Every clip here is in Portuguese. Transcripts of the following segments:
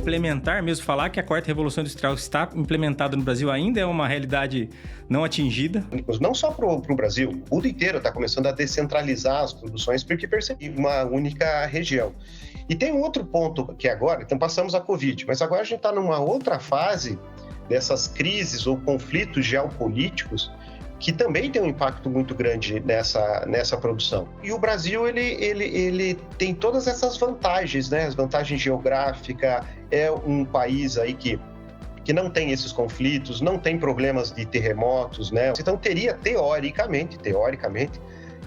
implementar mesmo, falar que a quarta revolução industrial está implementada no Brasil ainda é uma realidade não atingida? Não só para o Brasil, o mundo inteiro está começando a descentralizar as produções porque percebe uma única região. E tem um outro ponto que agora, então passamos a Covid, mas agora a gente está numa outra fase dessas crises ou conflitos geopolíticos que também tem um impacto muito grande nessa produção. E o Brasil, ele tem todas essas vantagens, né? As vantagens geográficas, é um país aí que não tem esses conflitos, não tem problemas de terremotos, né? Então teria, teoricamente,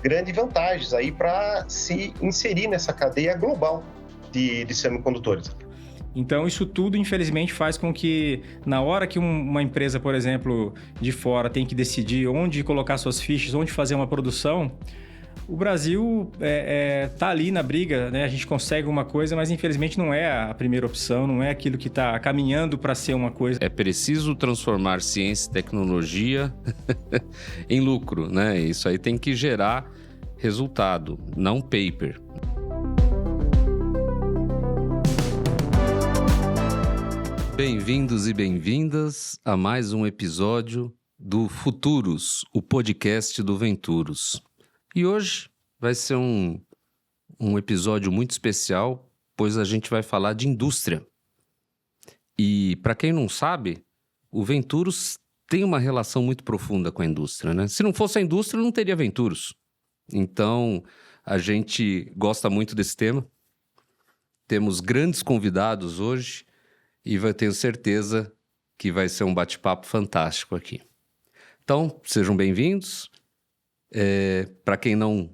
grandes vantagens aí para se inserir nessa cadeia global de semicondutores. Então, isso tudo, infelizmente, faz com que, na hora que uma empresa, por exemplo, de fora tem que decidir onde colocar suas fichas, onde fazer uma produção, o Brasil tá ali na briga, né? A gente consegue uma coisa, mas infelizmente não é a primeira opção, não é aquilo que está caminhando para ser uma coisa. É preciso transformar ciência e tecnologia em lucro, né? Isso aí tem que gerar resultado, não paper. Bem-vindos e bem-vindas a mais um episódio do Futuros, o podcast do Venturos. E hoje vai ser um episódio muito especial, pois a gente vai falar de indústria. E para quem não sabe, o Venturos tem uma relação muito profunda com a indústria, né? Se não fosse a indústria, não teria Venturos. Então, a gente gosta muito desse tema. Temos grandes convidados hoje. E tenho certeza que vai ser um bate-papo fantástico aqui. Então, sejam bem-vindos. Para quem não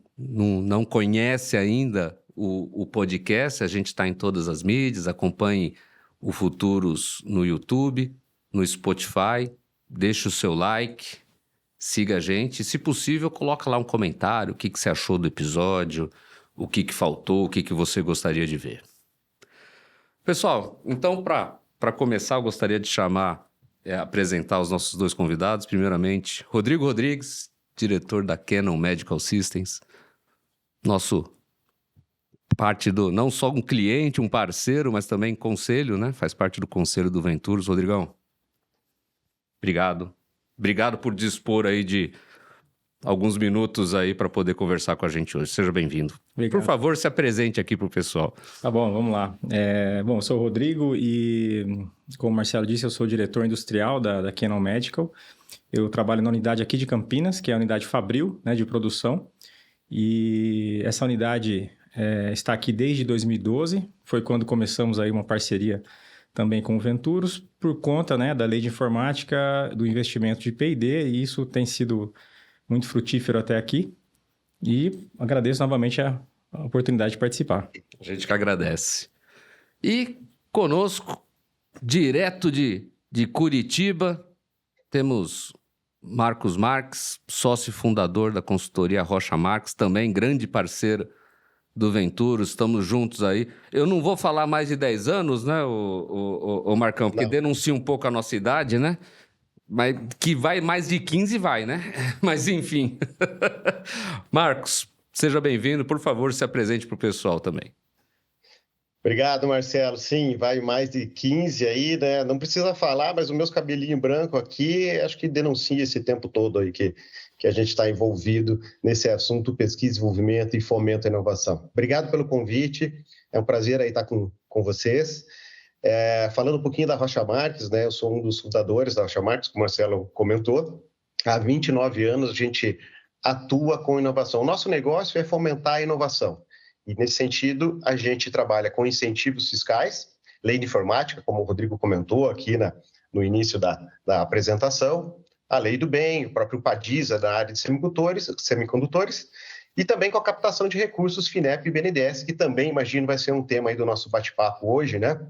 conhece ainda o podcast, a gente está em todas as mídias. Acompanhe o Futuros no YouTube, no Spotify. Deixe o seu like, siga a gente. Se possível, coloca lá um comentário, o que você achou do episódio, o que faltou, o que você gostaria de ver. Pessoal, então para começar, eu gostaria de apresentar os nossos dois convidados. Primeiramente, Rodrigo Rodrigues, diretor da Canon Medical Systems. Não só um cliente, um parceiro, mas também conselho, né? Faz parte do conselho do Venturos. Rodrigão, obrigado. Obrigado por dispor aí de alguns minutos aí para poder conversar com a gente hoje. Seja bem-vindo. Obrigado. Por favor, se apresente aqui para o pessoal. Tá bom, vamos lá. Eu sou o Rodrigo e, como o Marcelo disse, eu sou o diretor industrial da Canon Medical. Eu trabalho na unidade aqui de Campinas, que é a unidade Fabril, né, de produção. E essa unidade está aqui desde 2012. Foi quando começamos aí uma parceria também com o Venturos, por conta, né, da lei de informática, do investimento de P&D, e isso tem sido muito frutífero até aqui. E agradeço novamente a oportunidade de participar. A gente que agradece. E conosco, direto de Curitiba, temos Marcos Marques, sócio fundador da consultoria Rocha Marques, também grande parceiro do Venturos, estamos juntos aí. Eu não vou falar mais de 10 anos, né, o Marcão, porque denuncia um pouco a nossa idade, né? Mas que vai mais de 15 vai, né? Mas enfim. Marcos, seja bem-vindo. Por favor, se apresente para o pessoal também. Obrigado, Marcelo. Sim, vai mais de 15 aí, né? Não precisa falar, mas o meu cabelinho branco aqui, acho que denuncia esse tempo todo aí que a gente está envolvido nesse assunto pesquisa, desenvolvimento e fomento à inovação. Obrigado pelo convite. É um prazer aí estar com vocês. Falando um pouquinho da Rocha Marques, né? Eu sou um dos fundadores da Rocha Marques, como o Marcelo comentou. Há 29 anos a gente atua com inovação. O nosso negócio é fomentar a inovação. E, nesse sentido, a gente trabalha com incentivos fiscais, lei de informática, como o Rodrigo comentou aqui no início da apresentação, a lei do bem, o próprio PADISA da área de semicondutores, e também com a captação de recursos FINEP e BNDES, que também, imagino, vai ser um tema aí do nosso bate-papo hoje, né?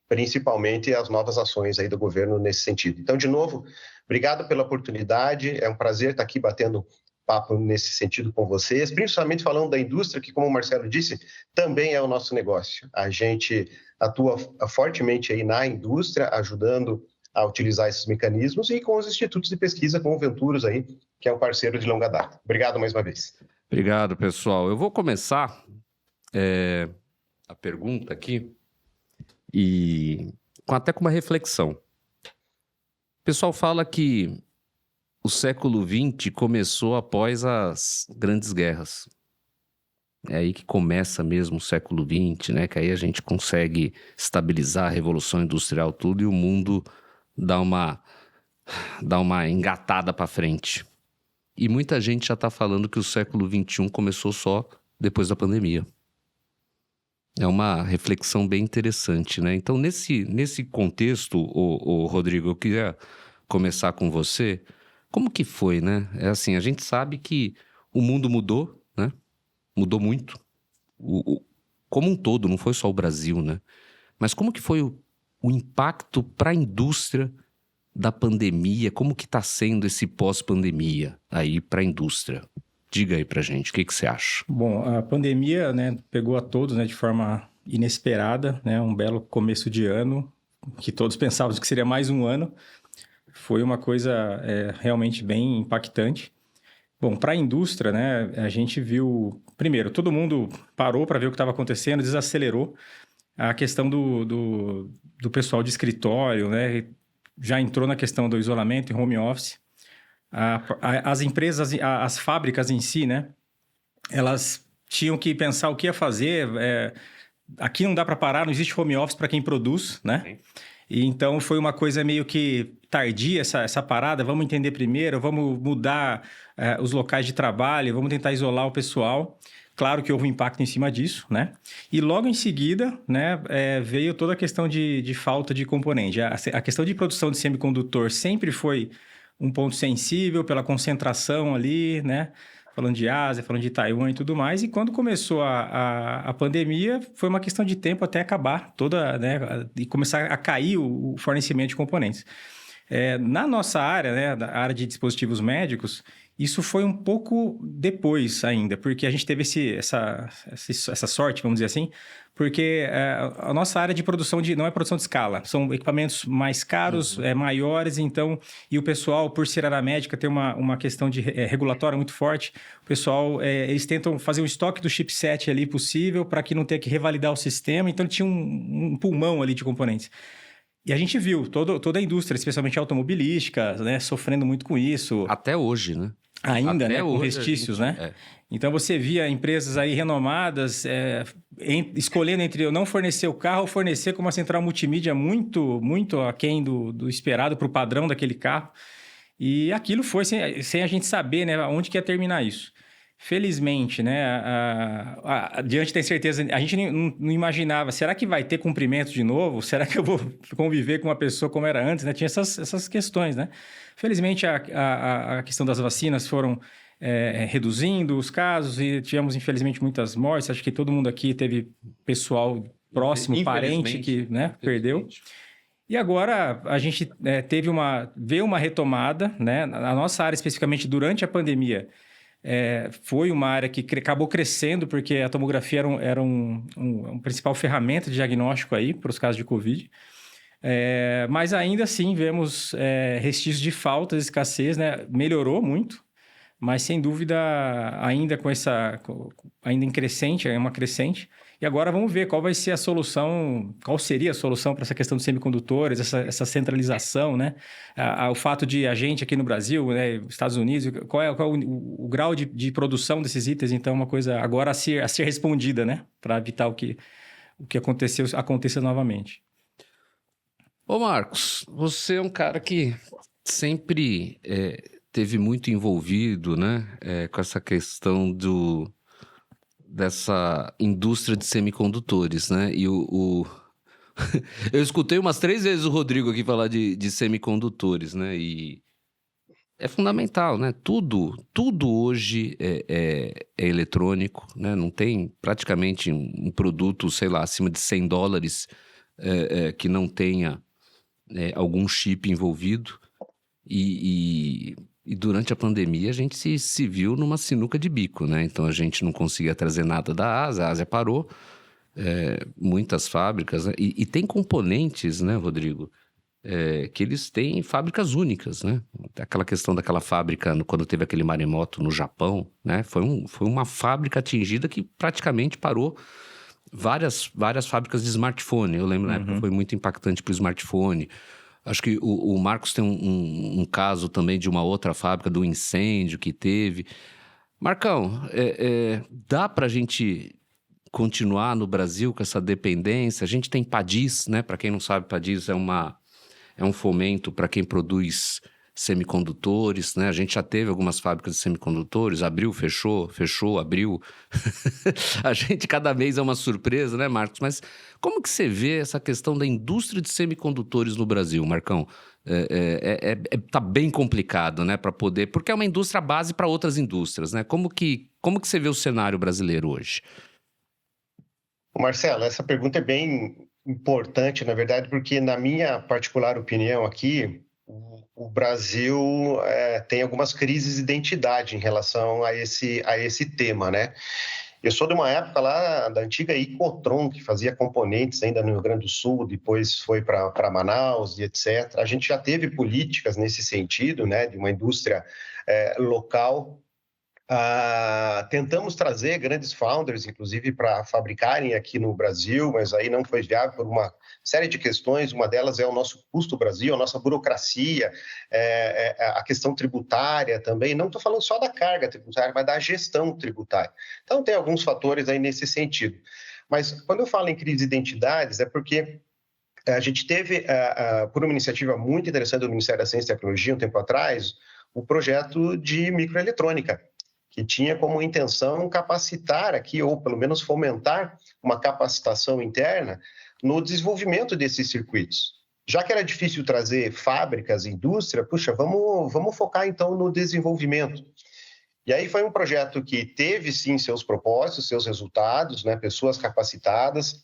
Principalmente as novas ações aí do governo nesse sentido. Então, de novo, obrigado pela oportunidade, é um prazer estar aqui batendo papo nesse sentido com vocês, principalmente falando da indústria, que, como o Marcelo disse, também é o nosso negócio. A gente atua fortemente aí na indústria, ajudando a utilizar esses mecanismos e com os institutos de pesquisa, com o Venturos aí, que é um parceiro de longa data. Obrigado mais uma vez. Obrigado, pessoal. Eu vou começar a pergunta aqui e até com uma reflexão. O pessoal fala que o século XX começou após as grandes guerras. É aí que começa mesmo o século XX, né? Que aí a gente consegue estabilizar a Revolução Industrial, tudo, e o mundo dá uma engatada para frente. E muita gente já está falando que o século XXI começou só depois da pandemia. É uma reflexão bem interessante, né? Então, nesse contexto, Rodrigo, eu queria começar com você. Como que foi, né? É assim, a gente sabe que o mundo mudou, né? Mudou muito. Como um todo, não foi só o Brasil, né? Mas como que foi o impacto para a indústria da pandemia? Como que está sendo esse pós-pandemia aí para a indústria? Diga aí pra gente, o que você acha? Bom, a pandemia, né, pegou a todos, né, de forma inesperada, né? Um belo começo de ano, que todos pensávamos que seria mais um ano. Foi uma coisa realmente bem impactante. Bom, para a indústria, né, a gente viu... Primeiro, todo mundo parou para ver o que estava acontecendo, desacelerou. A questão do pessoal de escritório, né, já entrou na questão do isolamento e home office. As empresas, as fábricas em si, né, elas tinham que pensar o que ia fazer. Aqui não dá para parar, não existe home office para quem produz, né? Sim. E então foi uma coisa meio que tardia essa parada. Vamos entender primeiro, vamos mudar os locais de trabalho, vamos tentar isolar o pessoal. Claro que houve um impacto em cima disso, né? E logo em seguida, né, veio toda a questão de falta de componente. A questão de produção de semicondutor sempre foi um ponto sensível pela concentração ali, né? Falando de Ásia, falando de Taiwan e tudo mais. E quando começou a pandemia, foi uma questão de tempo até acabar toda, né? E começar a cair o fornecimento de componentes. Na nossa área, né? Da área de dispositivos médicos, isso foi um pouco depois ainda, porque a gente teve essa sorte, vamos dizer assim, porque a nossa área de produção não é produção de escala, são equipamentos mais caros, maiores, então, e o pessoal, por ser área médica, tem uma questão de regulatória muito forte, o pessoal, eles tentam fazer um estoque do chipset ali possível para que não tenha que revalidar o sistema, então tinha um pulmão ali de componentes. E a gente viu toda a indústria, especialmente automobilística, né, sofrendo muito com isso. Até hoje, né? Ainda, né? Com restícios, né? Então, você via empresas aí renomadas escolhendo entre eu não fornecer o carro ou fornecer com uma central multimídia muito, muito aquém do esperado para o padrão daquele carro. E aquilo foi sem a gente saber, né? Onde que ia terminar isso. Felizmente, né? Diante da incerteza, a gente não imaginava, será que vai ter cumprimento de novo? Será que eu vou conviver com uma pessoa como era antes? Né? Tinha essas questões, né? Felizmente, a questão das vacinas foram reduzindo os casos e tivemos, infelizmente, muitas mortes. Acho que todo mundo aqui teve pessoal próximo, parente que, né, perdeu. E agora a gente veio uma retomada, né? A nossa área, especificamente durante a pandemia, foi uma área que acabou crescendo porque a tomografia era um principal ferramenta de diagnóstico aí para os casos de Covid. Mas ainda assim vemos restícios de faltas, escassez, né? Melhorou muito, mas sem dúvida ainda ainda em crescente, é uma crescente. E agora vamos ver qual seria a solução para essa questão dos semicondutores, essa centralização, né? O fato de a gente aqui no Brasil, né, Estados Unidos, qual é o grau de produção desses itens, então é uma coisa agora a ser respondida, né? Para evitar o que aconteceu aconteça novamente. Ô Marcos, você é um cara que sempre teve muito envolvido, né, com essa questão dessa indústria de semicondutores, né? E eu escutei umas 3 vezes o Rodrigo aqui falar de semicondutores, né? E é fundamental, né? Tudo hoje é eletrônico, né? Não tem praticamente um produto, sei lá, acima de $100 que não tenha algum chip envolvido. E durante a pandemia a gente se viu numa sinuca de bico, né? Então a gente não conseguia trazer nada da Ásia, a Ásia parou, muitas fábricas, né? E tem componentes, né, Rodrigo, que eles têm fábricas únicas, né? Aquela questão daquela fábrica, quando teve aquele maremoto no Japão, né? Foi uma fábrica atingida que praticamente parou várias fábricas de smartphone. Eu lembro na época foi muito impactante para o smartphone. Acho que o Marcos tem um caso também de uma outra fábrica, do incêndio que teve. Marcão, dá para a gente continuar no Brasil com essa dependência? A gente tem Padis, né? Para quem não sabe, Padis é um fomento para quem produz semicondutores, né? A gente já teve algumas fábricas de semicondutores, abriu, fechou, abriu. A gente, cada mês é uma surpresa, né, Marcos? Mas como que você vê essa questão da indústria de semicondutores no Brasil, Marcão? Tá bem complicado, né, para poder... Porque é uma indústria base para outras indústrias, né? Como que você vê o cenário brasileiro hoje? Marcelo, essa pergunta é bem importante, na verdade, porque na minha particular opinião aqui, o Brasil tem algumas crises de identidade em relação a esse tema, né? Eu sou de uma época lá da antiga Icotron, que fazia componentes ainda no Rio Grande do Sul, depois foi para Manaus e etc. A gente já teve políticas nesse sentido, né, de uma indústria local. Tentamos trazer grandes founders, inclusive, para fabricarem aqui no Brasil, mas aí não foi viável por uma série de questões. Uma delas é o nosso custo Brasil, a nossa burocracia, a questão tributária também. Não estou falando só da carga tributária, mas da gestão tributária. Então, tem alguns fatores aí nesse sentido. Mas quando eu falo em crise de identidades, é porque a gente teve, por uma iniciativa muito interessante do Ministério da Ciência e Tecnologia, um tempo atrás, o projeto de microeletrônica, que tinha como intenção capacitar aqui, ou pelo menos fomentar uma capacitação interna no desenvolvimento desses circuitos. Já que era difícil trazer fábricas, indústria, puxa, vamos focar então no desenvolvimento. E aí foi um projeto que teve sim seus propósitos, seus resultados, né, pessoas capacitadas.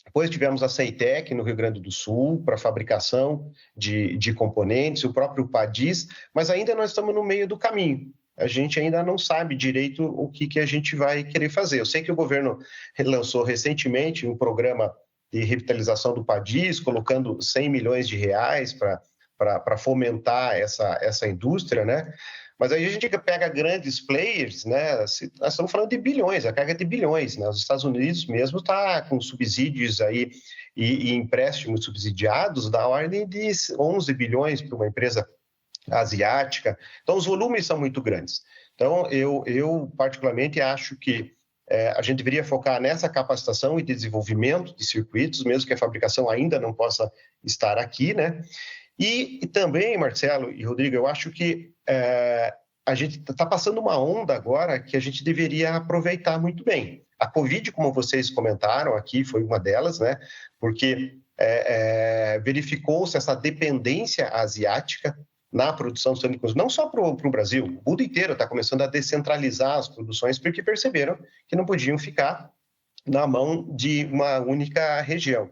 Depois tivemos a Ceitec no Rio Grande do Sul para fabricação de componentes, o próprio Padis, mas ainda nós estamos no meio do caminho. A gente ainda não sabe direito o que a gente vai querer fazer. Eu sei que o governo lançou recentemente um programa de revitalização do Padis, colocando 100 milhões de reais para fomentar essa indústria, né? Mas aí a gente pega grandes players, né? Nós estamos falando de bilhões, a carga é de bilhões, né? Os Estados Unidos mesmo está com subsídios aí e empréstimos subsidiados da ordem de 11 bilhões para uma empresa asiática. Então, os volumes são muito grandes. Então, eu particularmente acho que a gente deveria focar nessa capacitação e desenvolvimento de circuitos, mesmo que a fabricação ainda não possa estar aqui, né? E também, Marcelo e Rodrigo, eu acho que a gente está passando uma onda agora que a gente deveria aproveitar muito bem. A Covid, como vocês comentaram aqui, foi uma delas, né? Porque verificou-se essa dependência asiática na produção de semicondutores, não só para o Brasil, o mundo inteiro está começando a descentralizar as produções porque perceberam que não podiam ficar na mão de uma única região.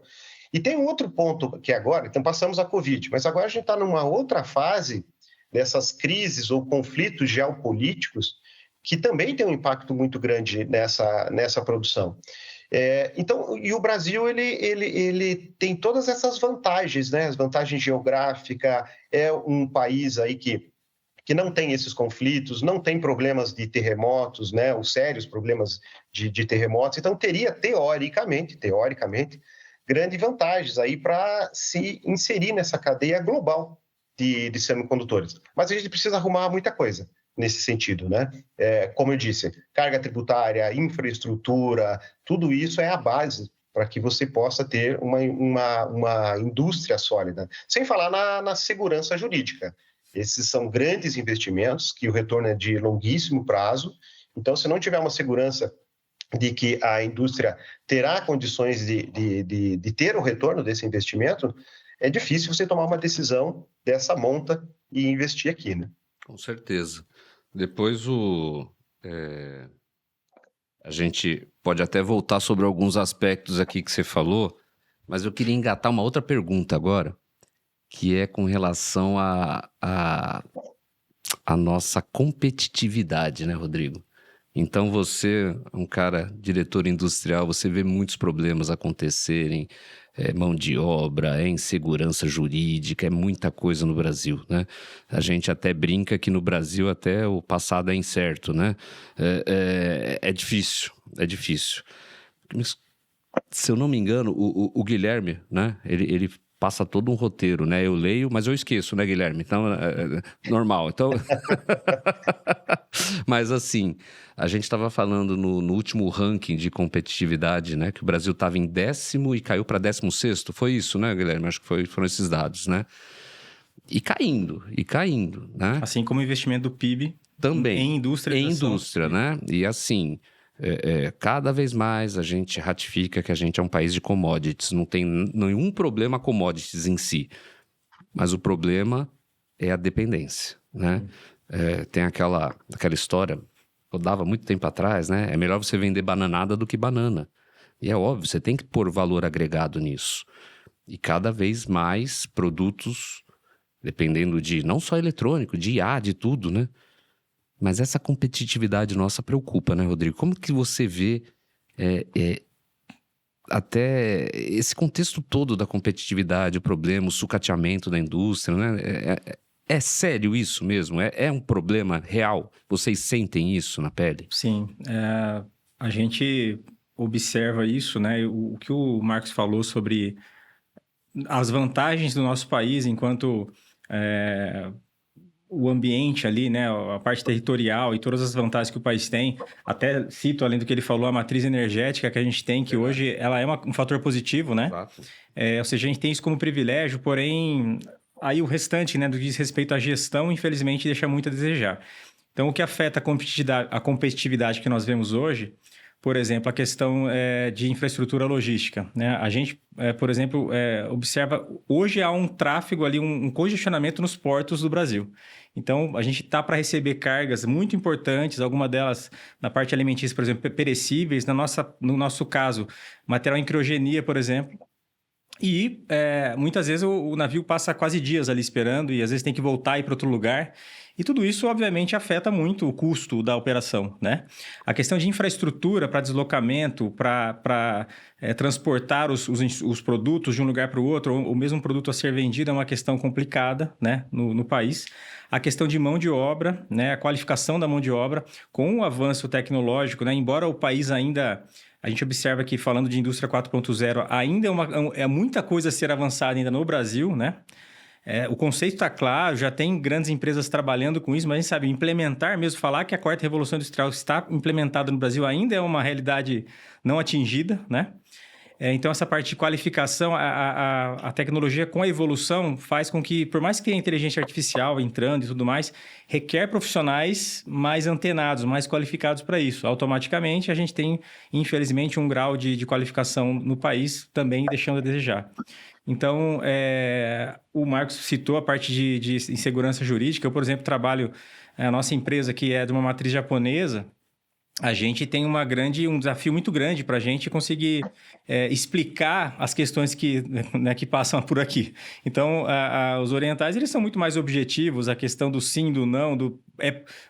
E tem um outro ponto que agora, então passamos a Covid, mas agora a gente está numa outra fase dessas crises ou conflitos geopolíticos que também tem um impacto muito grande nessa produção. Então, e o Brasil, ele tem todas essas vantagens, né? As vantagens geográficas, é um país aí que não tem esses conflitos, não tem problemas de terremotos, né? Os sérios problemas de terremotos. Então, teria, teoricamente, grandes vantagens aí para se inserir nessa cadeia global de semicondutores. Mas a gente precisa arrumar muita coisa nesse sentido, né? Como eu disse, carga tributária, infraestrutura, tudo isso é a base para que você possa ter uma indústria sólida. Sem falar na segurança jurídica. Esses são grandes investimentos que o retorno é de longuíssimo prazo. Então, se não tiver uma segurança de que a indústria terá condições de ter o retorno desse investimento, é difícil você tomar uma decisão dessa monta e investir aqui, né? Com certeza. Depois a gente pode até voltar sobre alguns aspectos aqui que você falou, mas eu queria engatar uma outra pergunta agora, que é com relação à nossa competitividade, né, Rodrigo? Então você é um cara, diretor industrial, você vê muitos problemas acontecerem, mão de obra, insegurança jurídica, é muita coisa no Brasil, né? A gente até brinca que no Brasil até o passado é incerto, né? É difícil. Mas se eu não me engano, o Guilherme, né? Ele passa todo um roteiro, né? Eu leio, mas eu esqueço, né, Guilherme? Então, é normal. Então, mas assim, a gente estava falando no último ranking de competitividade, né? Que o Brasil estava em 10º e caiu para 16º. Foi isso, né, Guilherme? Acho que foram esses dados, né? E caindo, né? Assim como o investimento do PIB também em indústria. Em indústria, né? E assim, cada vez mais a gente ratifica que a gente é um país de commodities. Não tem nenhum problema commodities em si. Mas o problema é a dependência, né? Tem aquela história, eu dava muito tempo atrás, né? É melhor você vender bananada do que banana. E é óbvio, você tem que pôr valor agregado nisso. E cada vez mais produtos, dependendo de não só eletrônico, de IA, de tudo, né? Mas essa competitividade nossa preocupa, né, Rodrigo? Como que você vê até esse contexto todo da competitividade, o problema, o sucateamento da indústria, né? É sério isso mesmo? É um problema real? Vocês sentem isso na pele? Sim, a gente observa isso, né? O que o Marcos falou sobre as vantagens do nosso país enquanto o ambiente ali, né? A parte territorial e todas as vantagens que o país tem. Até cito, além do que ele falou, a matriz energética que a gente tem, que hoje ela é um fator positivo, né? Exato. Ou seja, a gente tem isso como privilégio, porém, aí o restante, né, do que diz respeito à gestão, infelizmente, deixa muito a desejar. Então, o que afeta a competitividade que nós vemos hoje, por exemplo, a questão de infraestrutura logística, né? A gente, por exemplo, observa, hoje há um tráfego ali, um congestionamento nos portos do Brasil. Então, a gente está para receber cargas muito importantes, alguma delas na parte alimentícia, por exemplo, perecíveis, no nosso caso, material em criogenia, por exemplo. E muitas vezes o navio passa quase dias ali esperando e às vezes tem que voltar e ir para outro lugar. E tudo isso, obviamente, afeta muito o custo da operação, né? A questão de infraestrutura para deslocamento, para transportar os produtos de um lugar para o outro, ou o mesmo produto a ser vendido é uma questão complicada, né, no país. A questão de mão de obra, né, a qualificação da mão de obra, com o avanço tecnológico, né, embora o país ainda... A gente observa que, falando de indústria 4.0, ainda é muita coisa a ser avançada ainda no Brasil, né? O conceito está claro, já tem grandes empresas trabalhando com isso, mas a gente sabe, implementar mesmo, falar que a quarta revolução industrial está implementada no Brasil ainda é uma realidade não atingida, né? Então, essa parte de qualificação, a tecnologia com a evolução faz com que, por mais que tenha inteligência artificial entrando e tudo mais, requer profissionais mais antenados, mais qualificados para isso. Automaticamente, a gente tem, infelizmente, um grau de qualificação no país também deixando a desejar. Então, o Marcos citou a parte de insegurança jurídica. Eu, por exemplo, trabalho... A nossa empresa, que é de uma matriz japonesa, a gente tem um desafio muito grande para a gente conseguir explicar as questões que passam por aqui. Então, os orientais, eles são muito mais objetivos, a questão do sim, do não,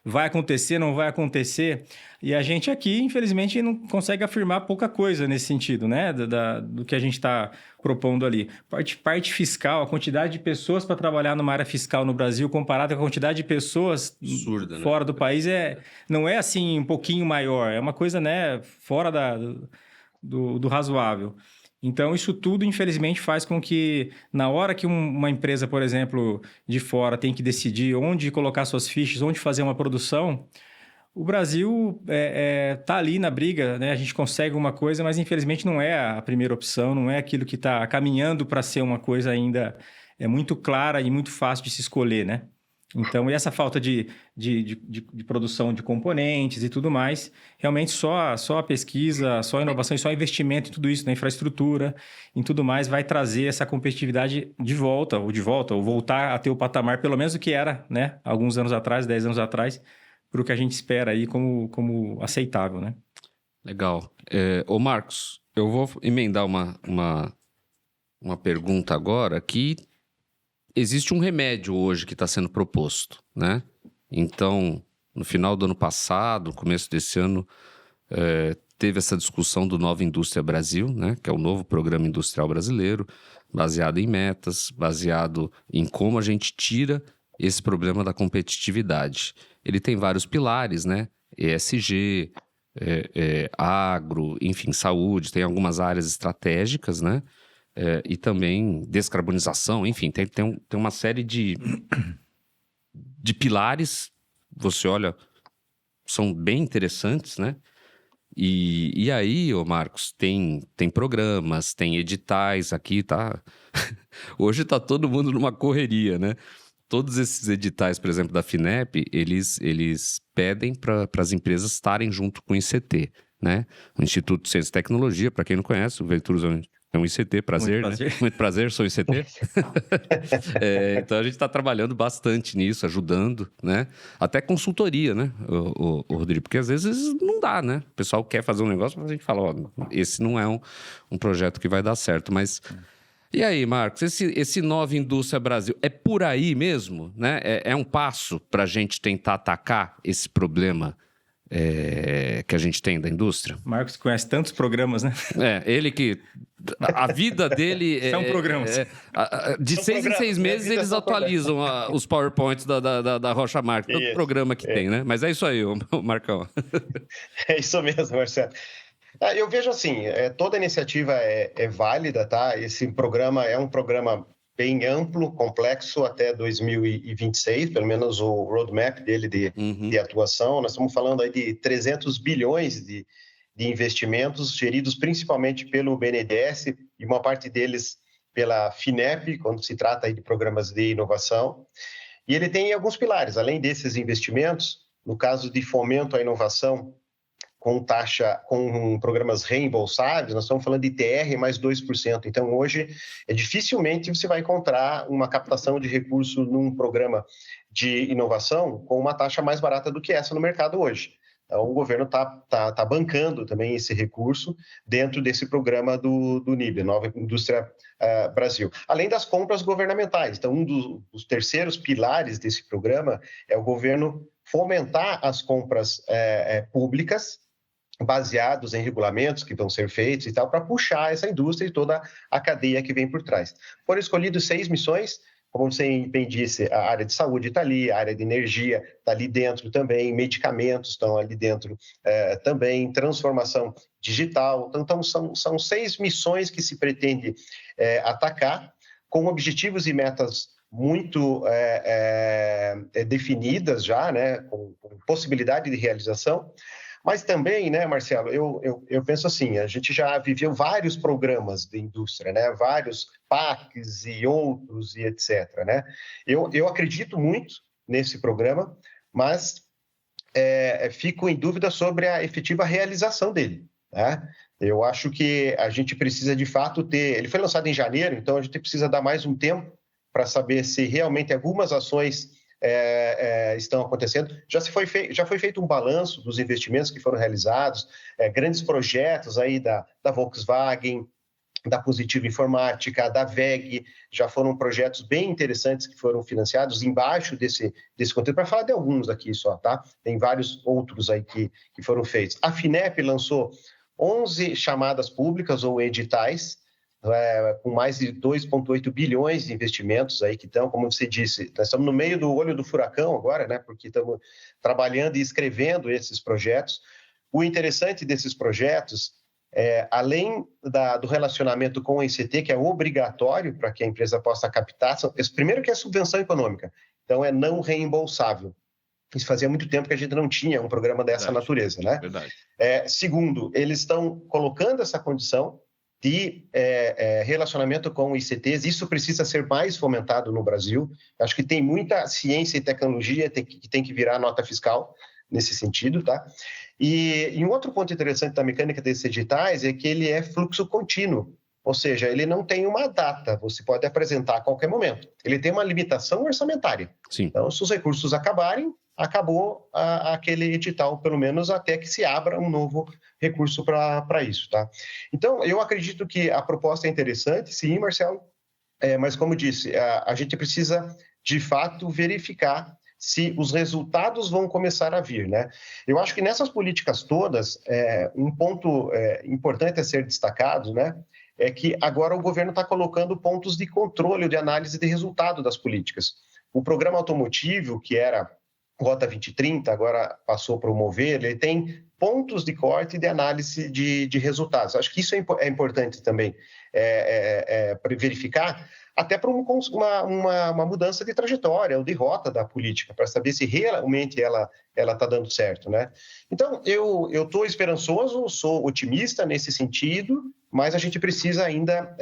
vai acontecer, não vai acontecer. E a gente aqui, infelizmente, não consegue afirmar pouca coisa nesse sentido, né? Do que a gente está propondo ali. Parte fiscal, a quantidade de pessoas para trabalhar numa área fiscal no Brasil, comparada com a quantidade de pessoas absurda, fora, né, do país, não é assim um pouquinho maior. É uma coisa, né, fora do razoável. Então, isso tudo, infelizmente, faz com que, na hora que uma empresa, por exemplo, de fora tem que decidir onde colocar suas fichas, onde fazer uma produção, o Brasil está ali na briga, né? A gente consegue uma coisa, mas, infelizmente, não é a primeira opção, não é aquilo que está caminhando para ser uma coisa ainda muito clara e muito fácil de se escolher, né? Então, e essa falta de produção de componentes e tudo mais, realmente só a pesquisa, só a inovação e só investimento em tudo isso, na infraestrutura, em tudo mais, vai trazer essa competitividade de volta, ou voltar a ter o patamar, pelo menos o que era, né, alguns anos atrás, 10 anos atrás, para o que a gente espera aí como aceitável, né? Legal. Ô Marcos, eu vou emendar uma pergunta agora que... Existe um remédio hoje que está sendo proposto, né? Então, no final do ano passado, no começo desse ano, teve essa discussão do Nova Indústria Brasil, né? Que é o novo programa industrial brasileiro, baseado em metas, baseado em como a gente tira esse problema da competitividade. Ele tem vários pilares, né? ESG, agro, enfim, saúde, tem algumas áreas estratégicas, né? E também descarbonização, enfim, tem uma série de pilares, você olha, são bem interessantes, né? E aí, ô Marcos, tem programas, tem editais aqui, tá? Hoje tá todo mundo numa correria, né? Todos esses editais, por exemplo, da FINEP, eles pedem para as empresas estarem junto com o ICT, né? O Instituto de Ciência e Tecnologia, para quem não conhece, o Venturos é um ICT, prazer, Muito prazer. né? Muito prazer, sou ICT. Então a gente está trabalhando bastante nisso, ajudando, né? Até consultoria, né, o Rodrigo? Porque às vezes não dá, né? O pessoal quer fazer um negócio, mas a gente fala, ó, esse não é um projeto que vai dar certo, mas... E aí, Marcos, esse Nova Indústria Brasil, é por aí mesmo, né? É um passo para a gente tentar atacar esse problema que a gente tem da indústria? Marcos conhece tantos programas, né? Ele que... A vida dele... São programas. De São 6 em 6 meses eles são atualizam os PowerPoints da Rocha Marques, todo programa que tem, né? Mas é isso aí, Marcão. É isso mesmo, Marcelo. Eu vejo assim, toda iniciativa é válida, tá? Esse programa é um programa bem amplo, complexo, até 2026, pelo menos o roadmap dele de atuação. Nós estamos falando aí de 300 bilhões de investimentos geridos principalmente pelo BNDES e uma parte deles pela FINEP, quando se trata aí de programas de inovação. E ele tem alguns pilares, além desses investimentos, no caso de fomento à inovação, com programas reembolsáveis, nós estamos falando de TR mais 2%. Então, hoje, dificilmente você vai encontrar uma captação de recurso num programa de inovação com uma taxa mais barata do que essa no mercado hoje. Então, o governo tá bancando também esse recurso dentro desse programa do NIB, Nova Indústria Brasil. Além das compras governamentais. Então, um dos terceiros pilares desse programa é o governo fomentar as compras públicas, baseados em regulamentos que vão ser feitos e tal, para puxar essa indústria e toda a cadeia que vem por trás. Foram escolhidas 6 missões, como você bem disse, a área de saúde está ali, a área de energia está ali dentro também, medicamentos estão ali dentro também, transformação digital. Então, são 6 missões que se pretende atacar, com objetivos e metas muito definidas já, né, com possibilidade de realização. Mas também, né, Marcelo, eu penso assim, a gente já viveu vários programas de indústria, né, vários PACs e outros e etc, né? Eu acredito muito nesse programa, mas fico em dúvida sobre a efetiva realização dele, né? Eu acho que a gente precisa, de fato, ele foi lançado em janeiro, então a gente precisa dar mais um tempo para saber se realmente algumas ações estão acontecendo. Já foi feito um balanço dos investimentos que foram realizados, grandes projetos aí da Volkswagen, da Positivo Informática, da WEG, já foram projetos bem interessantes que foram financiados embaixo desse conteúdo, para falar de alguns aqui só, tá? Tem vários outros aí que foram feitos. A FINEP lançou 11 chamadas públicas ou editais, com mais de 2,8 bilhões de investimentos aí que estão, como você disse, nós estamos no meio do olho do furacão agora, né? Porque estamos trabalhando e escrevendo esses projetos. O interessante desses projetos, além do relacionamento com o ICT, que é obrigatório para que a empresa possa captar, primeiro que é subvenção econômica, então é não reembolsável. Isso fazia muito tempo que a gente não tinha um programa dessa natureza, né? Verdade. Segundo, eles estão colocando essa condição de relacionamento com ICTs, isso precisa ser mais fomentado no Brasil. Acho que tem muita ciência e tecnologia que tem que virar nota fiscal nesse sentido, tá? E um outro ponto interessante da mecânica desses editais é que ele é fluxo contínuo, ou seja, ele não tem uma data, você pode apresentar a qualquer momento. Ele tem uma limitação orçamentária. Sim. Então, se os recursos acabarem, acabou aquele edital, pelo menos até que se abra um novo recurso para isso, tá? Então, eu acredito que a proposta é interessante, sim, Marcelo, mas como disse, a gente precisa, de fato, verificar se os resultados vão começar a vir, né? Eu acho que nessas políticas todas, um ponto importante a ser destacado, né, é que agora o governo está colocando pontos de controle, de análise de resultado das políticas. O programa automotivo, que era Rota 2030, agora passou para o Mover, ele tem pontos de corte e de análise de resultados. Acho que isso é importante também para verificar, até para uma mudança de trajetória ou de rota da política, para saber se realmente ela está dando certo, né? Então, eu estou esperançoso, sou otimista nesse sentido, mas a gente precisa ainda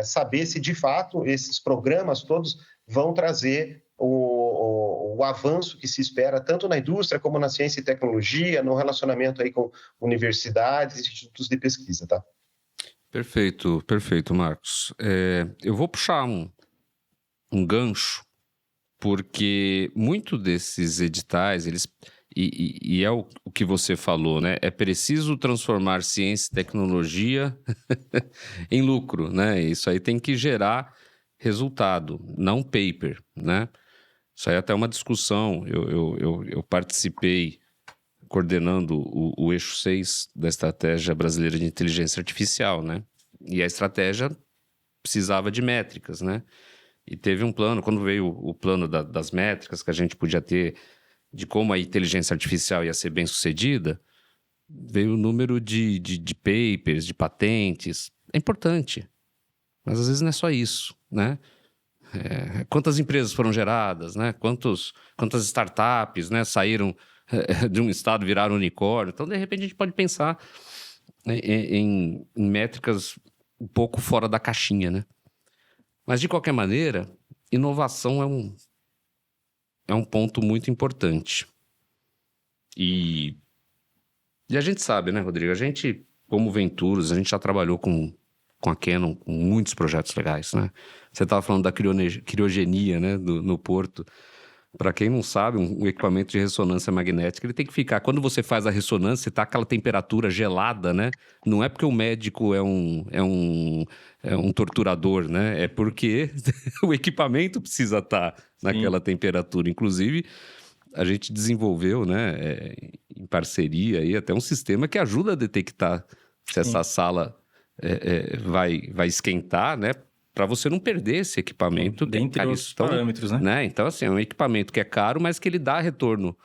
saber se, de fato, esses programas todos vão trazer o avanço que se espera tanto na indústria como na ciência e tecnologia, no relacionamento aí com universidades e institutos de pesquisa, tá? Perfeito, Marcos. Eu vou puxar um gancho, porque muito desses editais, e é o que você falou, né? É preciso transformar ciência e tecnologia em lucro, né? Isso aí tem que gerar resultado, não paper, né? Isso aí é até uma discussão. Eu participei coordenando o eixo 6 da Estratégia Brasileira de Inteligência Artificial, né? E a estratégia precisava de métricas, né? E teve um plano, quando veio o plano das métricas que a gente podia ter de como a inteligência artificial ia ser bem sucedida, veio o número de papers, de patentes. É importante, mas às vezes não é só isso, né? Quantas empresas foram geradas, né? Quantas startups, né, saíram de um estado, viraram unicórnio. Então, de repente, a gente pode pensar em métricas um pouco fora da caixinha, né? Mas, de qualquer maneira, inovação é um ponto muito importante. E a gente sabe, né, Rodrigo? A gente, como Venturos, a gente já trabalhou com a Canon, com muitos projetos legais, né? Você estava falando da criogenia, né, no Porto. Para quem não sabe, um equipamento de ressonância magnética, ele tem que ficar... Quando você faz a ressonância, está aquela temperatura gelada, né? Não é porque o médico é um torturador, né? É porque o equipamento precisa estar naquela temperatura. Inclusive, a gente desenvolveu, né, em parceria, aí, até um sistema que ajuda a detectar se essa sala vai esquentar, né? Para você não perder esse equipamento. Dentre outros parâmetros, né? Então, assim, é um equipamento que é caro, mas que ele dá retorno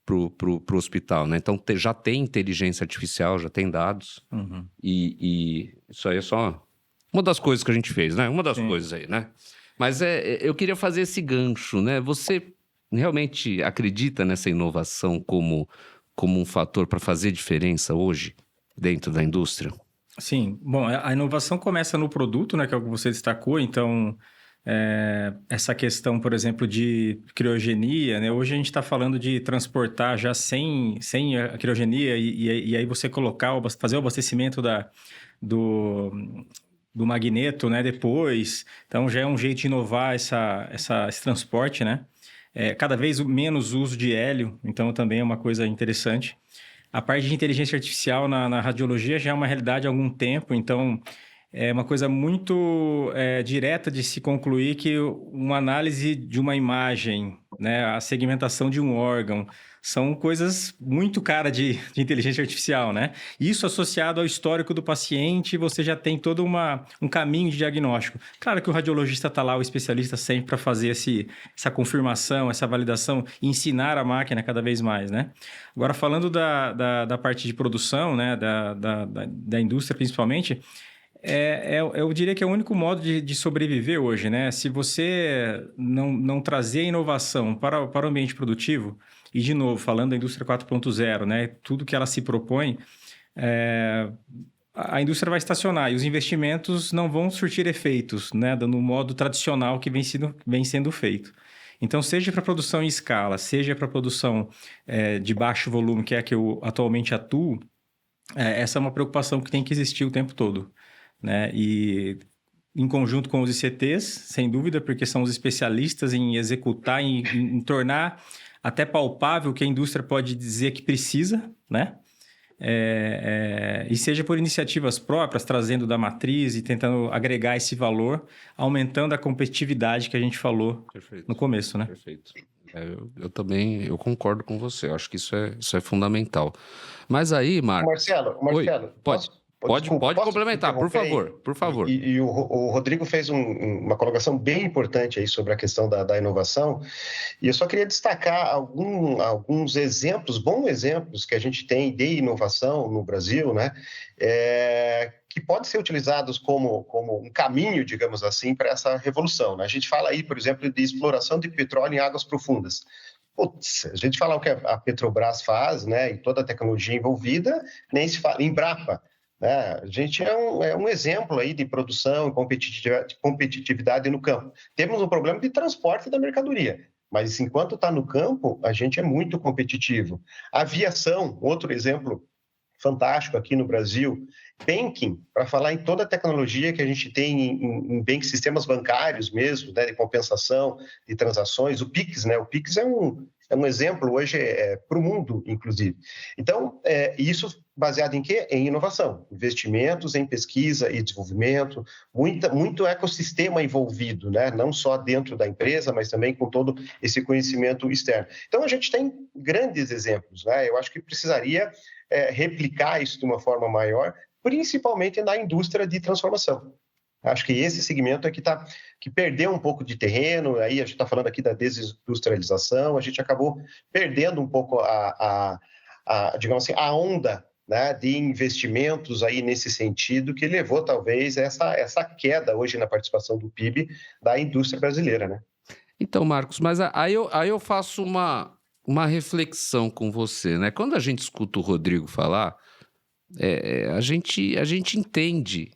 pro hospital, né? Então, já tem inteligência artificial, já tem dados. Uhum. E isso aí é só uma das coisas que a gente fez, né? Uma das coisas aí, né? Mas eu queria fazer esse gancho, né? Você realmente acredita nessa inovação como um fator para fazer diferença hoje dentro da indústria? Sim. Bom, a inovação começa no produto, né, que é o que você destacou. Então, essa questão, por exemplo, de criogenia, né? Hoje a gente está falando de transportar já sem a criogenia e aí você fazer o abastecimento do magneto, né, depois. Então, já é um jeito de inovar esse transporte, né? Cada vez menos uso de hélio, então também é uma coisa interessante. A parte de inteligência artificial na radiologia já é uma realidade há algum tempo, então é uma coisa muito direta de se concluir que uma análise de uma imagem, né, a segmentação de um órgão, são coisas muito caras de inteligência artificial, né? Isso associado ao histórico do paciente, você já tem todo um caminho de diagnóstico. Claro que o radiologista está lá, o especialista sempre para fazer essa confirmação, essa validação, ensinar a máquina cada vez mais, né? Agora, falando da parte de produção, né, da indústria principalmente, eu diria que é o único modo de sobreviver hoje, né? Se você não trazer inovação para o ambiente produtivo, e de novo, falando da indústria 4.0, né? Tudo que ela se propõe, a indústria vai estacionar e os investimentos não vão surtir efeitos, né? No modo tradicional que vem sendo feito. Então, seja para produção em escala, seja para produção de baixo volume, que é a que eu atualmente atuo, essa é uma preocupação que tem que existir o tempo todo, né? E em conjunto com os ICTs, sem dúvida, porque são os especialistas em executar, em tornar até palpável o que a indústria pode dizer que precisa, né? E seja por iniciativas próprias, trazendo da matriz e tentando agregar esse valor, aumentando a competitividade que a gente falou no começo, né? Perfeito. Eu também concordo com você. Eu acho que isso é fundamental. Mas aí, Marcos... Marcelo, Oi, pode. Pode complementar, por favor. E o Rodrigo fez uma colocação bem importante aí sobre a questão da inovação, e eu só queria destacar alguns exemplos, bons exemplos que a gente tem de inovação no Brasil, né? Que podem ser utilizados como um caminho, digamos assim, para essa revolução, né? A gente fala aí, por exemplo, de exploração de petróleo em águas profundas. Putz, a gente fala o que a Petrobras faz, né, e toda a tecnologia envolvida, nem se fala em Brapa, né? A gente é um exemplo aí de produção e competitividade no campo. Temos um problema de transporte da mercadoria, mas enquanto está no campo, a gente é muito competitivo. Aviação, outro exemplo fantástico aqui no Brasil. Banking, para falar em toda a tecnologia que a gente tem em sistemas bancários mesmo, né, de compensação de transações. O Pix, né? O Pix é um exemplo hoje para o mundo, inclusive. Então, isso baseado em quê? Em inovação, investimentos em pesquisa e desenvolvimento, muito ecossistema envolvido, né? Não só dentro da empresa, mas também com todo esse conhecimento externo. Então, a gente tem grandes exemplos, né? Eu acho que precisaria replicar isso de uma forma maior, principalmente na indústria de transformação. Acho que esse segmento é que perdeu um pouco de terreno, aí a gente está falando aqui da desindustrialização, a gente acabou perdendo um pouco digamos assim, a onda, né, de investimentos aí nesse sentido, que levou talvez essa queda hoje na participação do PIB da indústria brasileira, né? Então, Marcos, mas aí eu faço uma reflexão com você, né? Quando a gente escuta o Rodrigo falar, a gente entende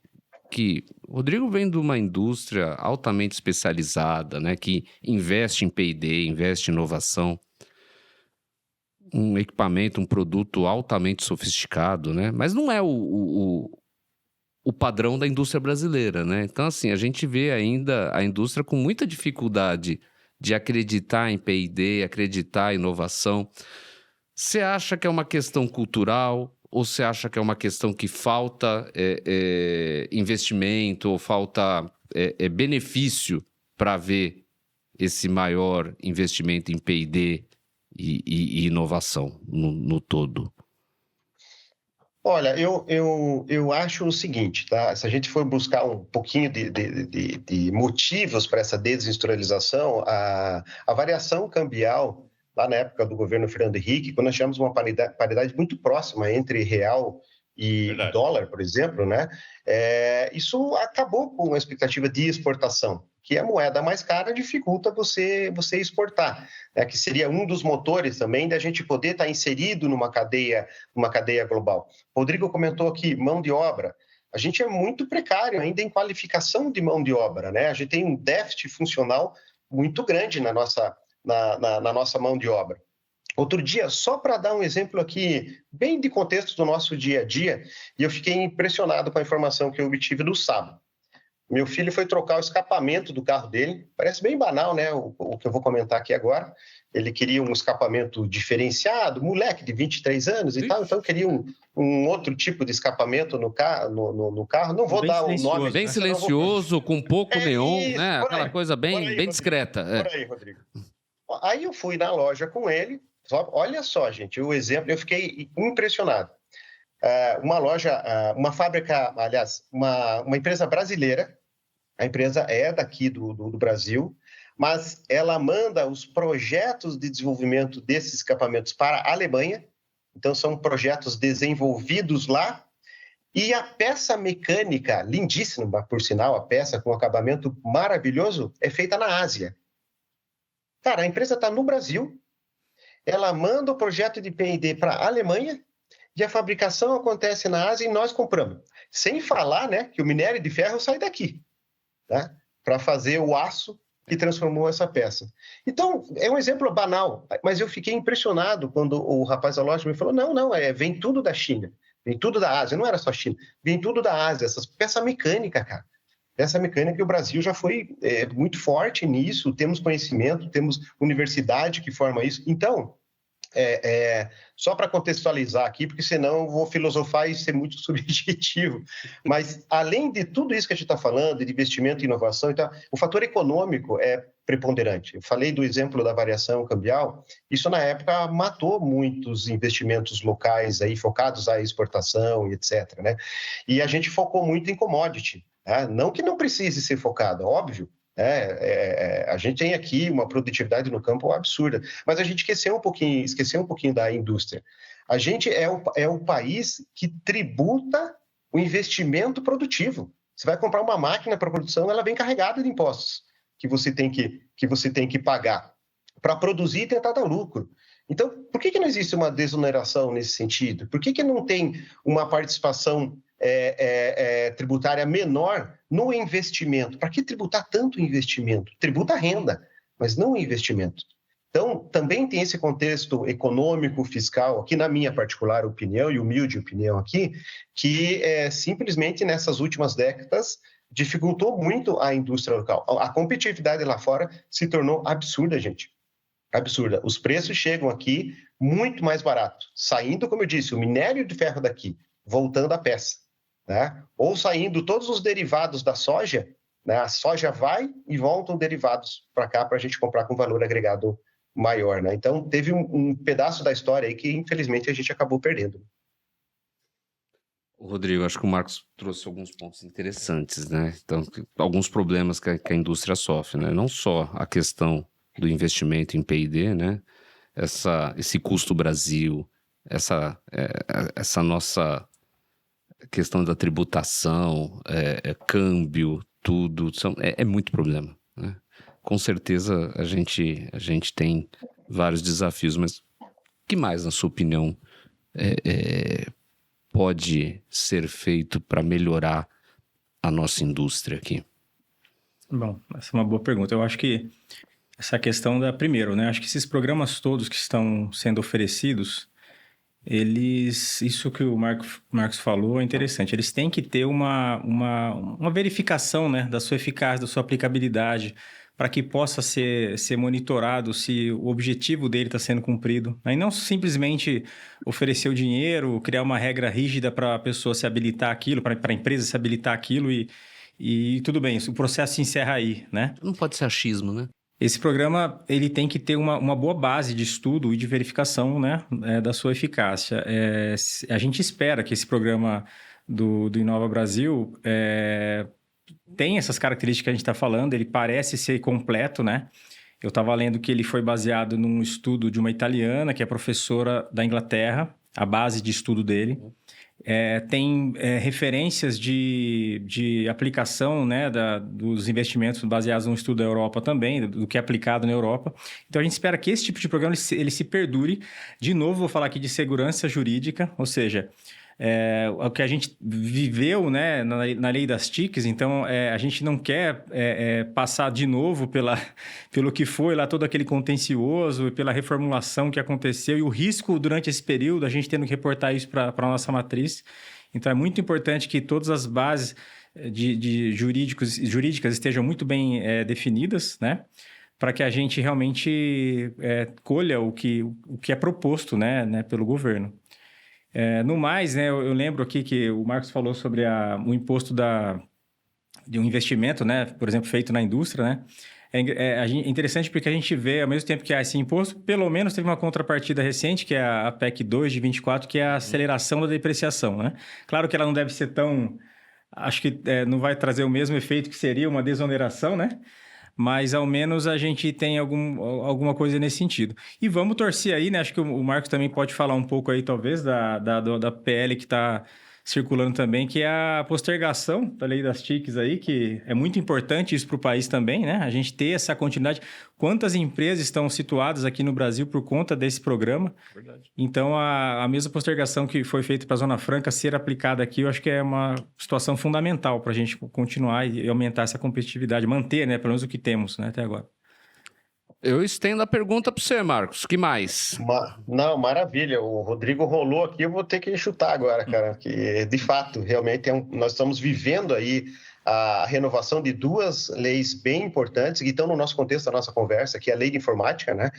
que o Rodrigo vem de uma indústria altamente especializada, né? Que investe em P&D, investe em inovação, um equipamento, um produto altamente sofisticado, né? Mas não é o padrão da indústria brasileira, né? Então, assim, a gente vê ainda a indústria com muita dificuldade de acreditar em P&D, acreditar em inovação. Você acha que é uma questão cultural ou você acha que é uma questão que falta investimento ou falta benefício para ver esse maior investimento em P&D e inovação no todo? Olha, eu acho o seguinte, tá? Se a gente for buscar um pouquinho de motivos para essa desindustrialização, a variação cambial, lá na época do governo Fernando Henrique, quando nós tivemos uma paridade muito próxima entre real e dólar, por exemplo, né? Isso acabou com a expectativa de exportação, que a moeda mais cara dificulta você exportar, né? Que seria um dos motores também da gente poder estar inserido numa cadeia global. O Rodrigo comentou aqui, mão de obra. A gente é muito precário ainda em qualificação de mão de obra, né? A gente tem um déficit funcional muito grande na nossa mão de obra. Outro dia, só para dar um exemplo aqui, bem de contexto do nosso dia a dia, e eu fiquei impressionado com a informação que eu obtive no sábado. Meu filho foi trocar o escapamento do carro dele, parece bem banal, né, o que eu vou comentar aqui agora. Ele queria um escapamento diferenciado, moleque de 23 anos e tal, então queria um outro tipo de escapamento no carro. Não vou dar o nome. Bem silencioso, com pouco neon, isso, né? Aquela coisa bem discreta. Por aí, Rodrigo. Aí eu fui na loja com ele. Olha só, gente, o exemplo, eu fiquei impressionado. Uma fábrica, aliás, uma empresa brasileira, a empresa é daqui do Brasil, mas ela manda os projetos de desenvolvimento desses escapamentos para a Alemanha, então são projetos desenvolvidos lá, e a peça mecânica, lindíssima, por sinal, a peça com acabamento maravilhoso, é feita na Ásia. Cara, a empresa está no Brasil, ela manda o projeto de P&D para a Alemanha e a fabricação acontece na Ásia e nós compramos. Sem falar, né, que o minério de ferro sai daqui, tá? Para fazer o aço que transformou essa peça. Então, é um exemplo banal, mas eu fiquei impressionado quando o rapaz da loja me falou, não, vem tudo da China, vem tudo da Ásia, não era só China, vem tudo da Ásia, essas peça mecânica, cara. Essa mecânica, o Brasil já foi muito forte nisso, temos conhecimento, temos universidade que forma isso. Então, Só para contextualizar aqui, porque senão eu vou filosofar e ser muito subjetivo, mas além de tudo isso que a gente está falando, de investimento e inovação, então, o fator econômico é preponderante. Eu falei do exemplo da variação cambial, isso na época matou muitos investimentos locais aí, focados à exportação e etc., né? E a gente focou muito em commodity, né? Não que não precise ser focado, óbvio, a gente tem aqui uma produtividade no campo absurda, mas a gente esqueceu um pouquinho da indústria. A gente é o país que tributa o investimento produtivo. Você vai comprar uma máquina para produção, ela vem carregada de impostos que você tem que pagar para produzir e tentar dar lucro. Então, por que não existe uma desoneração nesse sentido? Por que não tem uma participação tributária menor no investimento? Para que tributar tanto investimento? Tributa a renda, mas não o investimento. Então, também tem esse contexto econômico, fiscal, aqui na minha particular opinião, e humilde opinião aqui, que simplesmente nessas últimas décadas dificultou muito a indústria local. A competitividade lá fora se tornou absurda, gente. Absurda. Os preços chegam aqui muito mais barato, saindo, como eu disse, o minério de ferro daqui, voltando à peça, né? Ou saindo todos os derivados da soja, né? A soja vai e voltam derivados para cá para a gente comprar com valor agregado maior, né? Então, teve um pedaço da história aí que, infelizmente, a gente acabou perdendo. Rodrigo, acho que o Marcos trouxe alguns pontos interessantes, né? Então, alguns problemas que a indústria sofre, né? Não só a questão do investimento em P&D, né? Esse custo Brasil, essa nossa questão da tributação, câmbio, tudo, é muito problema, né? Com certeza a gente tem vários desafios, mas o que mais, na sua opinião, pode ser feito para melhorar a nossa indústria aqui? Bom, essa é uma boa pergunta. Eu acho que essa questão primeiro, né? Acho que esses programas todos que estão sendo oferecidos, isso que o Marcos falou é interessante. Eles têm que ter uma verificação, né, da sua eficácia, da sua aplicabilidade, para que possa ser monitorado se o objetivo dele está sendo cumprido. E não simplesmente oferecer o dinheiro, criar uma regra rígida para a pessoa se habilitar aquilo, para a empresa se habilitar aquilo e tudo bem, o processo se encerra aí, né? Não pode ser achismo, né? Esse programa ele tem que ter uma boa base de estudo e de verificação, né, da sua eficácia. A gente espera que esse programa do Inova Brasil tem essas características que a gente está falando, ele parece ser completo, né? Eu estava lendo que ele foi baseado num estudo de uma italiana, que é professora da Inglaterra, a base de estudo dele. Tem referências de aplicação, né, dos investimentos baseados no estudo da Europa também, do que é aplicado na Europa. Então, a gente espera que esse tipo de programa ele se perdure. De novo, vou falar aqui de segurança jurídica, ou seja, o que a gente viveu, né, na lei das TICs, então a gente não quer passar de novo pelo que foi lá todo aquele contencioso, pela reformulação que aconteceu e o risco durante esse período, a gente tendo que reportar isso para a nossa matriz. Então, é muito importante que todas as bases jurídicas estejam muito bem definidas, né, para que a gente realmente colha o que é proposto, né, pelo governo. No mais, né, eu lembro aqui que o Marcos falou sobre o imposto de um investimento, né, por exemplo, feito na indústria, né? É interessante porque a gente vê, ao mesmo tempo que há esse imposto, pelo menos teve uma contrapartida recente, que é a PEC 2 de 24, que é a aceleração da depreciação, né? Claro que ela não deve ser tão... Acho que não vai trazer o mesmo efeito que seria uma desoneração, né? Mas ao menos a gente tem alguma coisa nesse sentido. E vamos torcer aí, né? Acho que o Marcos também pode falar um pouco aí, talvez, da PL que está circulando também, que é a postergação da lei das TICs aí, que é muito importante isso para o país também, né? A gente ter essa continuidade. Quantas empresas estão situadas aqui no Brasil por conta desse programa? Verdade. Então, a mesma postergação que foi feita para a Zona Franca ser aplicada aqui, eu acho que é uma situação fundamental para a gente continuar e aumentar essa competitividade, manter, né? Pelo menos o que temos, né? Até agora. Eu estendo a pergunta para você, Marcos. O que mais? Não, maravilha. O Rodrigo rolou aqui, eu vou ter que chutar agora, cara. Que, de fato, realmente nós estamos vivendo aí a renovação de duas leis bem importantes que estão no nosso contexto da nossa conversa, que é a Lei de Informática, né?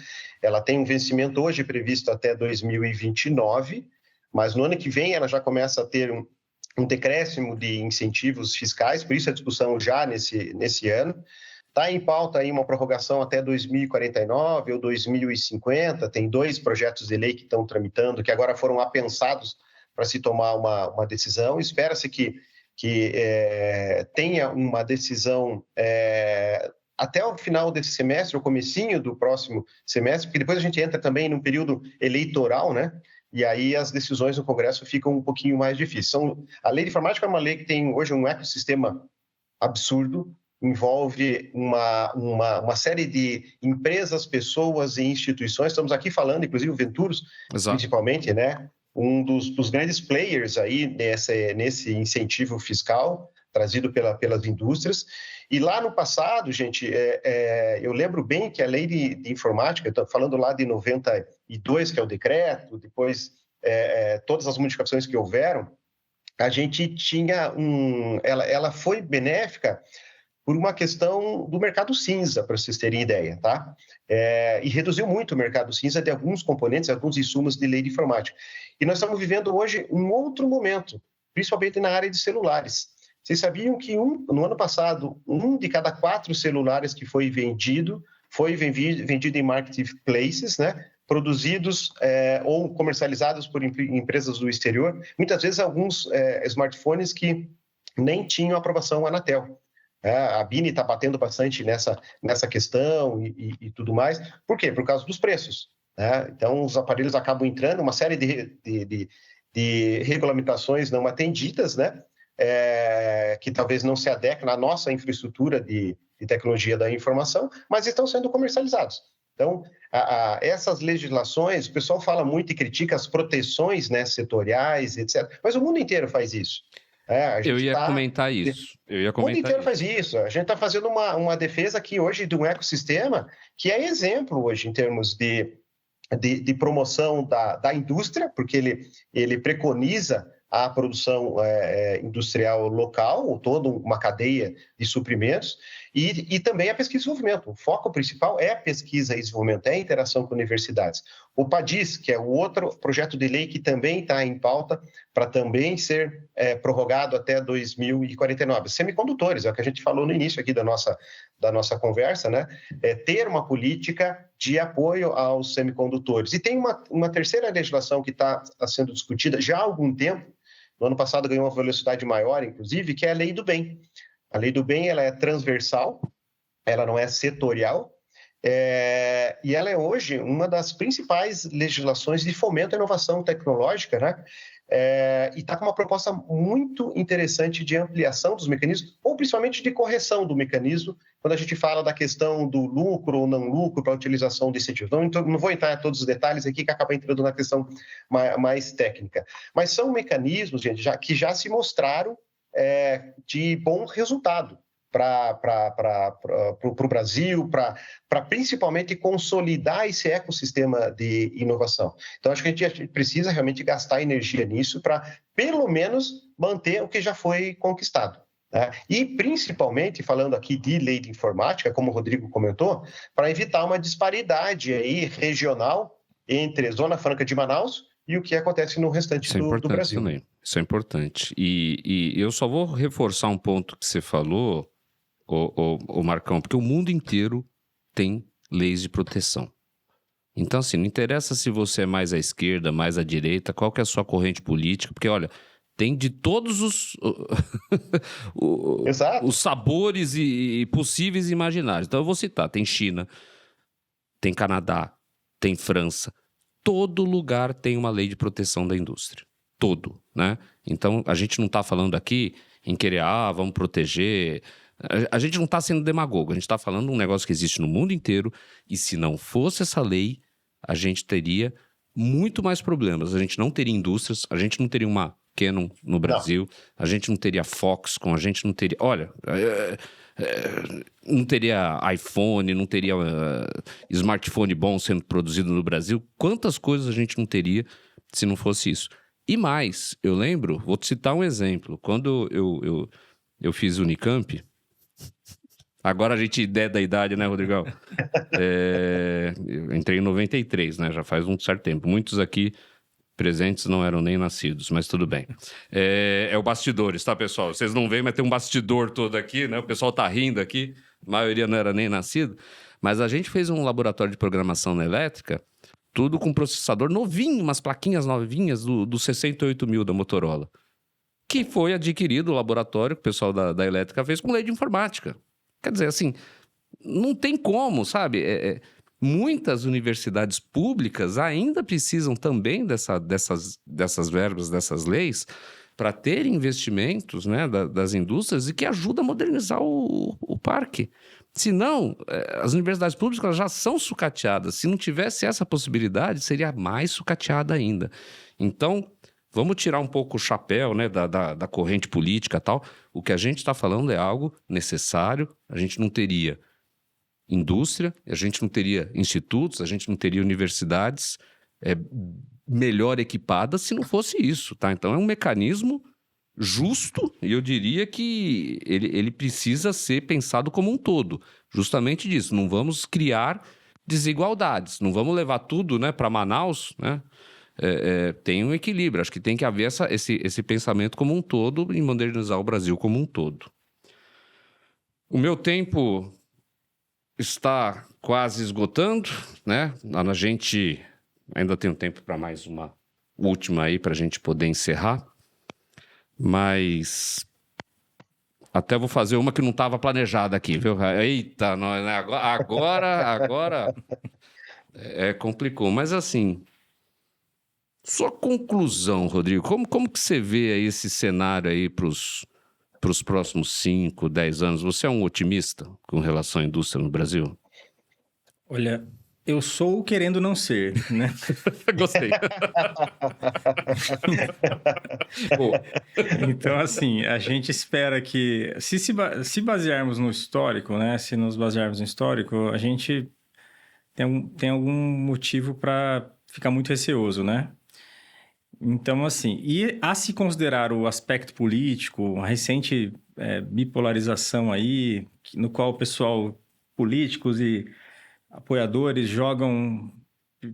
Ela tem um vencimento hoje previsto até 2029, mas no ano que vem ela já começa a ter um decréscimo de incentivos fiscais, por isso a discussão já nesse ano. Está em pauta aí uma prorrogação até 2049 ou 2050, tem 2 projetos de lei que estão tramitando, que agora foram apensados para se tomar uma decisão. Espera-se que tenha uma decisão até o final desse semestre, o comecinho do próximo semestre, porque depois a gente entra também num período eleitoral, né? E aí as decisões no Congresso ficam um pouquinho mais difíceis. A Lei de Informática é uma lei que tem hoje um ecossistema absurdo, envolve uma série de empresas, pessoas e instituições. Estamos aqui falando, inclusive, o Venturos, Exato. Principalmente, né? Um dos grandes players aí nesse incentivo fiscal trazido pelas indústrias. E lá no passado, gente, eu lembro bem que a Lei de Informática, estou falando lá de 92, que é o decreto, depois todas as modificações que houveram, a gente tinha ela foi benéfica por uma questão do mercado cinza, para vocês terem ideia, tá? E reduziu muito o mercado cinza de alguns componentes, alguns insumos de lei de informática. E nós estamos vivendo hoje um outro momento, principalmente na área de celulares. Vocês sabiam que no ano passado, 1 de cada 4 celulares que foi vendido em marketplaces, né? Produzidos ou comercializados por empresas do exterior, muitas vezes alguns smartphones que nem tinham aprovação Anatel. A Bini está batendo bastante nessa questão e tudo mais. Por quê? Por causa dos preços. Né? Então, os aparelhos acabam entrando, uma série de regulamentações não atendidas, né? Que talvez não se adequem à nossa infraestrutura de tecnologia da informação, mas estão sendo comercializados. Então, essas legislações, o pessoal fala muito e critica as proteções, né, setoriais, etc. Mas o mundo inteiro faz isso. Eu ia comentar isso. O mundo inteiro faz isso. A gente está fazendo uma defesa aqui hoje de um ecossistema que é exemplo hoje em termos de promoção da indústria, porque ele preconiza a produção industrial local, toda uma cadeia de suprimentos, e também a pesquisa e desenvolvimento. O foco principal é a pesquisa e desenvolvimento, é a interação com universidades. O PADIS, que é o outro projeto de lei que também está em pauta, para também ser prorrogado até 2049. Semicondutores, é o que a gente falou no início aqui da nossa conversa, né? Ter uma política de apoio aos semicondutores. E tem uma terceira legislação que está sendo discutida já há algum tempo. No ano passado ganhou uma velocidade maior, inclusive, que é a Lei do Bem. A Lei do Bem ela é transversal, ela não é setorial, e ela é hoje uma das principais legislações de fomento à inovação tecnológica, né? E está com uma proposta muito interessante de ampliação dos mecanismos, ou principalmente de correção do mecanismo, quando a gente fala da questão do lucro ou não lucro para a utilização de incentivos. Não vou entrar em todos os detalhes aqui, que acaba entrando na questão mais técnica. Mas são mecanismos, gente, que já se mostraram de bom resultado para o Brasil, para principalmente consolidar esse ecossistema de inovação. Então, acho que a gente precisa realmente gastar energia nisso para, pelo menos, manter o que já foi conquistado. Né? E, principalmente, falando aqui de lei de informática, como o Rodrigo comentou, para evitar uma disparidade aí regional entre Zona Franca de Manaus e o que acontece no restante do Brasil. Também. Isso é importante. E eu só vou reforçar um ponto que você falou, o Marcão, porque o mundo inteiro tem leis de proteção. Então, assim, não interessa se você é mais à esquerda, mais à direita, qual que é a sua corrente política, porque, olha, tem de todos os sabores e possíveis e imaginários. Então, eu vou citar, tem China, tem Canadá, tem França. Todo lugar tem uma lei de proteção da indústria. Todo, né? Então, a gente não está falando aqui em querer, vamos proteger. A gente não está sendo demagogo, a gente está falando de um negócio que existe no mundo inteiro, e se não fosse essa lei, a gente teria muito mais problemas. A gente não teria indústrias, a gente não teria uma Canon no Brasil, a gente não teria Foxconn, a gente não teria... Olha, não teria iPhone, não teria smartphone bom sendo produzido no Brasil. Quantas coisas a gente não teria se não fosse isso? E mais, eu lembro, vou te citar um exemplo, quando eu eu fiz Unicamp. Agora a gente é da idade, né, Rodrigão? Eu entrei em 93, né? Já faz um certo tempo. Muitos aqui presentes não eram nem nascidos, mas tudo bem. É o bastidores, tá, pessoal? Vocês não veem, mas tem um bastidor todo aqui, né? O pessoal tá rindo aqui. A maioria não era nem nascido. Mas a gente fez um laboratório de programação na elétrica, tudo com processador novinho, umas plaquinhas novinhas do 68.000 da Motorola, que foi adquirido o laboratório que o pessoal da elétrica fez com lei de informática. Quer dizer, assim, não tem como, sabe? Muitas universidades públicas ainda precisam também dessas verbas, dessas leis, para ter investimentos, né, das indústrias e que ajuda a modernizar o parque. Senão, as universidades públicas já são sucateadas. Se não tivesse essa possibilidade, seria mais sucateada ainda. Então, vamos tirar um pouco o chapéu, né, da corrente política e tal. O que a gente está falando é algo necessário. A gente não teria indústria, a gente não teria institutos, a gente não teria universidades melhor equipadas se não fosse isso, tá? Então é um mecanismo justo e eu diria que ele precisa ser pensado como um todo. Justamente disso, não vamos criar desigualdades, não vamos levar tudo, né, para Manaus, né? Tem um equilíbrio, acho que tem que haver esse pensamento como um todo e modernizar o Brasil como um todo. O meu tempo está quase esgotando, né? A gente ainda tem um tempo para mais uma última aí para a gente poder encerrar, mas até vou fazer uma que não estava planejada aqui, viu? Eita, agora complicou, mas assim... Sua conclusão, Rodrigo, como que você vê aí esse cenário aí para os próximos 5, 10 anos? Você é um otimista com relação à indústria no Brasil? Olha, eu sou querendo não ser, né? Gostei. Então, assim, a gente espera que... Se basearmos no histórico, né? Se nos basearmos no histórico, a gente tem algum motivo para ficar muito receoso, né? Então, assim, e a se considerar o aspecto político, a recente bipolarização aí, no qual o pessoal, políticos e apoiadores jogam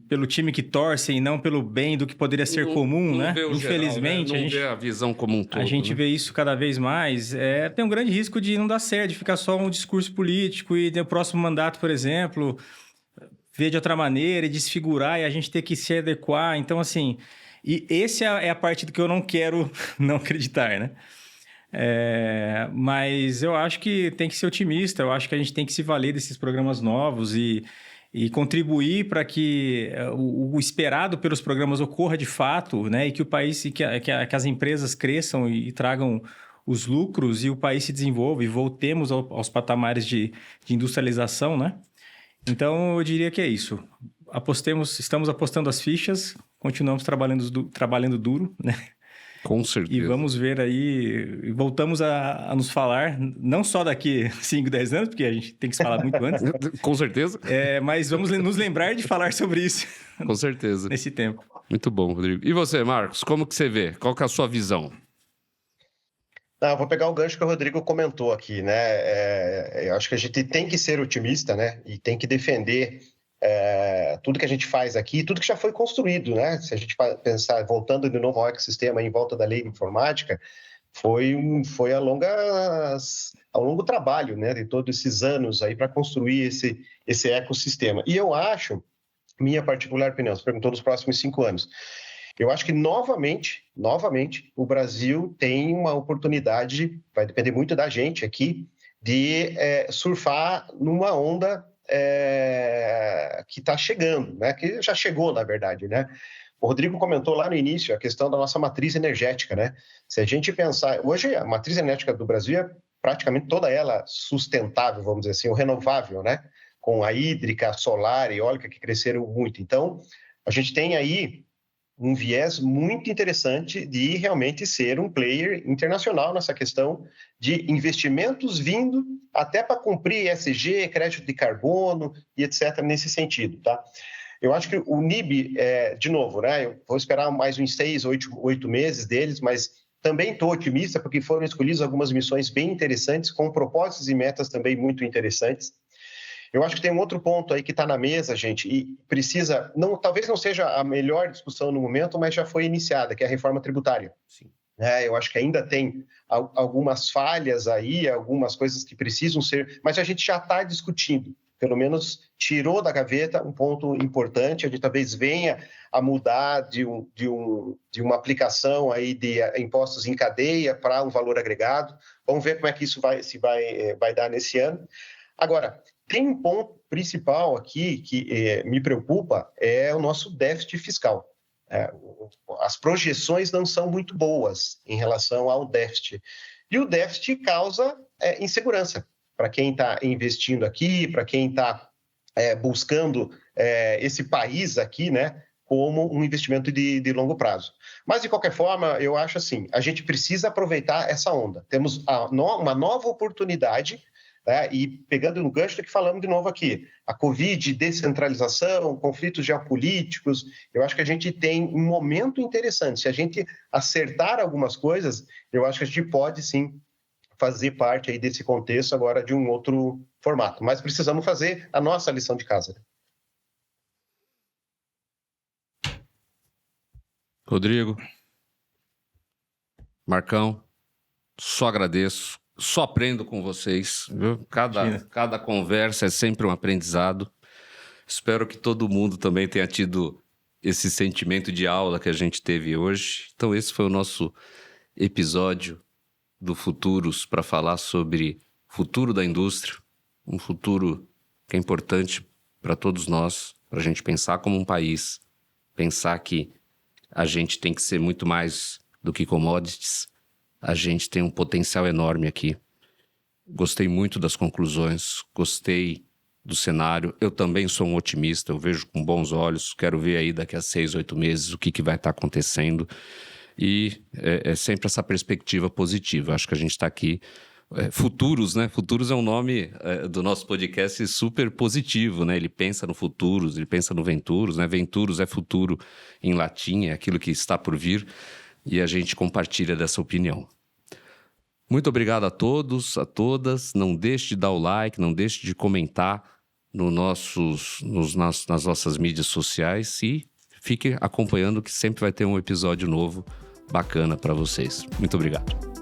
pelo time que torce e não pelo bem do que poderia ser comum, né? Infelizmente, geral, né? Não vê a visão como um todo. A gente vê isso cada vez mais. Tem um grande risco de não dar certo, de ficar só um discurso político e no próximo mandato, por exemplo, ver de outra maneira e desfigurar e a gente ter que se adequar. Então, assim... E essa é a parte do que eu não quero não acreditar, né? Mas eu acho que tem que ser otimista, eu acho que a gente tem que se valer desses programas novos e contribuir para que o esperado pelos programas ocorra de fato, né? E que o país, que as empresas cresçam e tragam os lucros e o país se desenvolva e voltemos aos patamares de industrialização, né? Então, eu diria que é isso. Estamos apostando as fichas, continuamos trabalhando duro, né? Com certeza. E vamos ver aí, voltamos a nos falar, não só daqui 5, 10 anos, porque a gente tem que se falar muito antes. Com certeza. Mas vamos nos lembrar de falar sobre isso. Com certeza. Nesse tempo. Muito bom, Rodrigo. E você, Marcos, como que você vê? Qual que é a sua visão? Eu vou pegar o gancho que o Rodrigo comentou aqui, né? Eu acho que a gente tem que ser otimista, né? E tem que defender tudo que a gente faz aqui, tudo que já foi construído, né? Se a gente pensar, voltando de novo ao ecossistema em volta da lei de informática, foi ao longo trabalho, né? De todos esses anos aí para construir esse ecossistema. E eu acho, minha particular opinião, você perguntou nos próximos 5 anos, eu acho que novamente, o Brasil tem uma oportunidade, vai depender muito da gente aqui, de surfar numa onda que está chegando, né? Que já chegou, na verdade, né? O Rodrigo comentou lá no início a questão da nossa matriz energética, né? Se a gente pensar... Hoje, a matriz energética do Brasil é praticamente toda ela sustentável, vamos dizer assim, ou renovável, né? Com a hídrica, a solar e eólica que cresceram muito. Então, a gente tem aí um viés muito interessante de realmente ser um player internacional nessa questão de investimentos vindo até para cumprir ESG, crédito de carbono e etc. nesse sentido, tá? Eu acho que o NIB, de novo, né? Eu vou esperar mais uns 6, 8 meses deles, mas também estou otimista, porque foram escolhidas algumas missões bem interessantes, com propósitos e metas também muito interessantes. Eu acho que tem um outro ponto aí que está na mesa, gente, e precisa, talvez não seja a melhor discussão no momento, mas já foi iniciada, que é a reforma tributária. Sim. Eu acho que ainda tem algumas falhas aí, algumas coisas que precisam ser, mas a gente já está discutindo. Pelo menos tirou da gaveta um ponto importante, a gente talvez venha a mudar de uma aplicação aí de impostos em cadeia para um valor agregado. Vamos ver como é que isso vai dar nesse ano. Agora, tem um ponto principal aqui que me preocupa, é o nosso déficit fiscal. As projeções não são muito boas em relação ao déficit. E o déficit causa insegurança para quem está investindo aqui, para quem está buscando esse país aqui, né, como um investimento de longo prazo. Mas, de qualquer forma, eu acho assim, a gente precisa aproveitar essa onda. Temos uma nova oportunidade, e pegando no gancho do que falamos de novo aqui, a Covid, descentralização, conflitos geopolíticos, eu acho que a gente tem um momento interessante. Se a gente acertar algumas coisas, eu acho que a gente pode, sim, fazer parte aí desse contexto agora de um outro formato. Mas precisamos fazer a nossa lição de casa. Rodrigo, Marcão, só agradeço, só aprendo com vocês, viu? Cada conversa é sempre um aprendizado. Espero que todo mundo também tenha tido esse sentimento de aula que a gente teve hoje. Então esse foi o nosso episódio do Futuros para falar sobre o futuro da indústria, um futuro que é importante para todos nós, para a gente pensar como um país, pensar que a gente tem que ser muito mais do que commodities, a gente tem um potencial enorme aqui. Gostei muito das conclusões, gostei do cenário, eu também sou um otimista, eu vejo com bons olhos, quero ver aí daqui a 6, 8 meses o que vai estar acontecendo. E é sempre essa perspectiva positiva. Acho que a gente está aqui... Futuros, né? Futuros é um nome do nosso podcast super positivo, né? Ele pensa no futuros, ele pensa no venturos, né? Venturos é futuro em latim, é aquilo que está por vir. E a gente compartilha dessa opinião. Muito obrigado a todos, a todas. Não deixe de dar o like, não deixe de comentar nas nossas mídias sociais e fique acompanhando que sempre vai ter um episódio novo bacana para vocês. Muito obrigado.